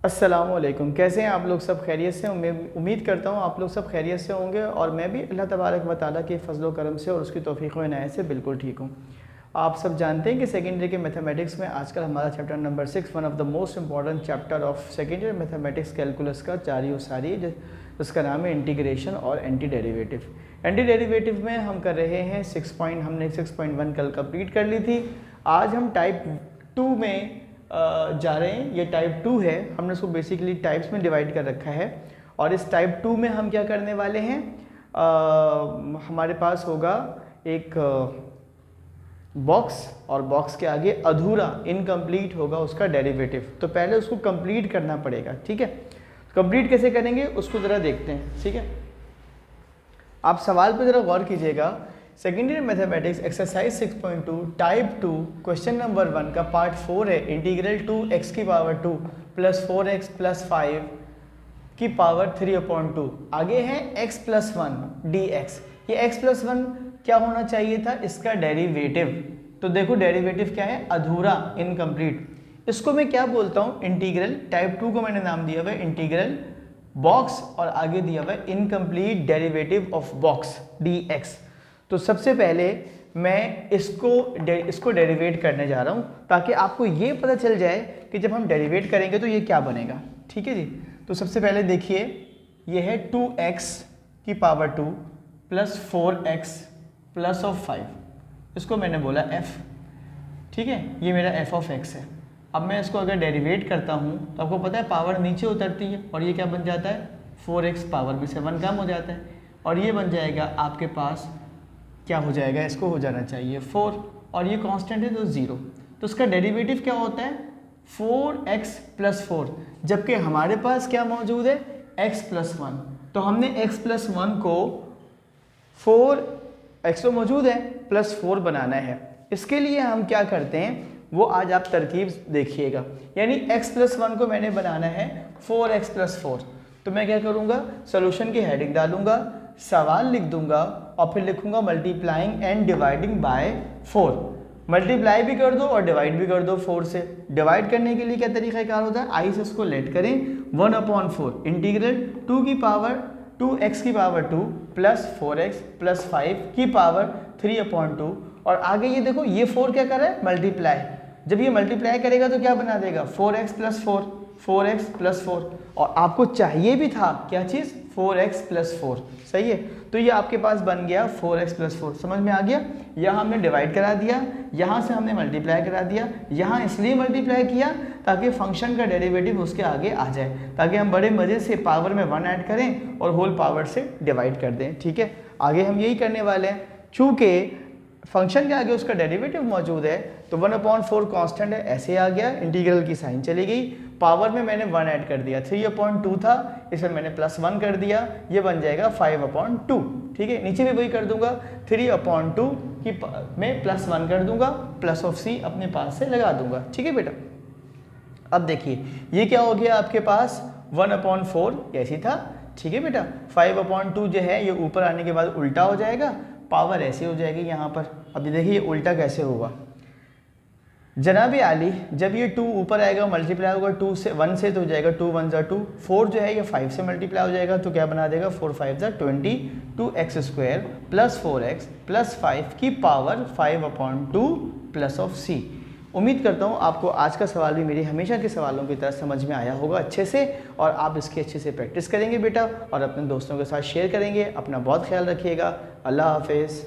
अस्सलामुअलैकुम। कैसे हैं आप लोग? सब खैरियत से? उम्मीद करता हूँ आप लोग सब खैरियत से होंगे और मैं भी अल्लाह तबारक व तआला के फजल करम से और उसकी तौफीक व इनायत से बिल्कुल ठीक हूँ। आप सब जानते हैं कि सेकेंड ईयर के मैथमेटिक्स में आजकल हमारा chapter number 6 one of the most important chapter of second year mathematics calculus का जारी व सारी, जिसका नाम है इंटीग्रेशन और एंटी डेरिवेटिव। एंटी डेरिवेटिव में हम कर रहे हैं हमने 6.1 कल कंप्लीट कर ली थी। आज हम टाइप 2 में जा रहे हैं। ये टाइप 2 है, हमने उसको बेसिकली टाइप्स में डिवाइड कर रखा है। और इस टाइप 2 में हम क्या करने वाले हैं, हमारे पास होगा एक बॉक्स और बॉक्स के आगे अधूरा इनकम्प्लीट होगा उसका डेरिवेटिव। तो पहले उसको कंप्लीट करना पड़ेगा, ठीक है। कंप्लीट कैसे करेंगे उसको ज़रा देखते हैं, ठीक है। आप सवाल पे ज़रा गौर कीजिएगा। Second year mathematics exercise 6.2 type 2 question number 1 का पार्ट 4 है। इंटीग्रल 2x की पावर 2 प्लस 4x प्लस 5 की पावर 3/2। आगे है x प्लस 1 dx। ये x प्लस 1 क्या होना चाहिए था? इसका डेरिवेटिव। तो देखो डेरिवेटिव क्या है? अधूरा, इनकम्प्लीट। इसको मैं क्या बोलता हूँ? इंटीग्रल। टाइप 2 को मैंने नाम दिया हुआ है इंटीग्रल बॉक्स और आगे दिया हुआ है incomplete derivative of box dx। तो सबसे पहले मैं इसको डेरिवेट करने जा रहा हूँ ताकि आपको ये पता चल जाए कि जब हम डेरिवेट करेंगे तो ये क्या बनेगा, ठीक है जी। तो सबसे पहले देखिए, ये है 2x की power 2 plus 4x plus of 5, इसको मैंने बोला f, ठीक है। ये मेरा f ऑफ x है। अब मैं इसको अगर डेरिवेट करता हूँ तो आपको पता है पावर नीचे उतरती है और ये क्या बन जाता है? 4x, पावर में से 1 कम हो जाता है और ये बन जाएगा आपके पास, क्या हो जाएगा? इसको हो जाना चाहिए 4 और ये कांस्टेंट है तो 0। तो इसका डेरिवेटिव क्या होता है? 4x प्लस 4, जबकि हमारे पास क्या मौजूद है? x plus 1। तो हमने x प्लस 1 को 4x तो मौजूद है प्लस 4 बनाना है। इसके लिए हम क्या करते हैं वो आज आप तरकीब देखिएगा। यानी x प्लस 1 को मैंने बनाना है 4x प्लस 4। तो मैं क्या करूँगा? सोल्यूशन की हेडिंग डालूंगा, सवाल लिख दूंगा और फिर लिखूंगा multiplying and dividing by 4। Multiply भी कर दो और डिवाइड भी कर दो 4 से। डिवाइड करने के लिए क्या तरीक़ाकार होता है? आई से इसको लेट करें 1/4 इंटीग्रल 2 की पावर 2x की पावर 2 प्लस 4x प्लस 5 की पावर 3/2। और आगे ये देखो, ये 4 क्या कर रहा है? मल्टीप्लाई। जब ये मल्टीप्लाई करेगा तो क्या बना देगा? 4x plus 4, 4x plus 4। और आपको चाहिए भी था क्या चीज़? 4x प्लस 4, सही है। तो ये आपके पास बन गया 4x प्लस 4। समझ में आ गया? यहाँ हमने डिवाइड करा दिया, यहाँ से हमने मल्टीप्लाई करा दिया। यहाँ इसलिए मल्टीप्लाई किया ताकि फंक्शन का डेरिवेटिव उसके आगे आ जाए, ताकि हम बड़े मज़े से पावर में 1 ऐड करें और होल पावर से डिवाइड कर दें, ठीक है। आगे हम यही करने वाले हैं। चूँकि फंक्शन के आगे उसका डेरिवेटिव मौजूद है तो 1/4 कांस्टेंट है, ऐसे आ गया। इंटीग्रल की साइन चली गई, पावर में मैंने 1 ऐड कर दिया। 3/2 था, इसमें मैंने प्लस 1 कर दिया, ये बन जाएगा 5/2, ठीक है। नीचे भी वही कर दूंगा, 3/2 की में प्लस 1 कर दूंगा, प्लस ऑफ c अपने पास से लगा दूंगा, ठीक है बेटा। अब देखिए ये क्या हो गया आपके पास? 1/4 ऐसी था, ठीक है बेटा। 5/2 जो है ये ऊपर आने के बाद उल्टा हो जाएगा, पावर ऐसे हो जाएगी यहाँ पर। अब देखिए ये उल्टा कैसे होगा जनाब आली? जब ये 2 ऊपर आएगा मल्टीप्लाई होगा 2 से 1 से तो हो जाएगा 2 1 2, 4 जो है ये 5 से मल्टीप्लाई हो जाएगा तो क्या बना देगा? 4 5 20, 2x² प्लस 4x प्लस 5 की पावर 5/2 प्लस ऑफ c। उम्मीद करता हूँ आपको आज का सवाल भी मेरी हमेशा के सवालों की तरह समझ में आया होगा अच्छे से, और आप इसकी अच्छे से प्रैक्टिस करेंगे बेटा और अपने दोस्तों के साथ शेयर करेंगे। अपना बहुत ख्याल रखिएगा। अल्लाह हाफिज़।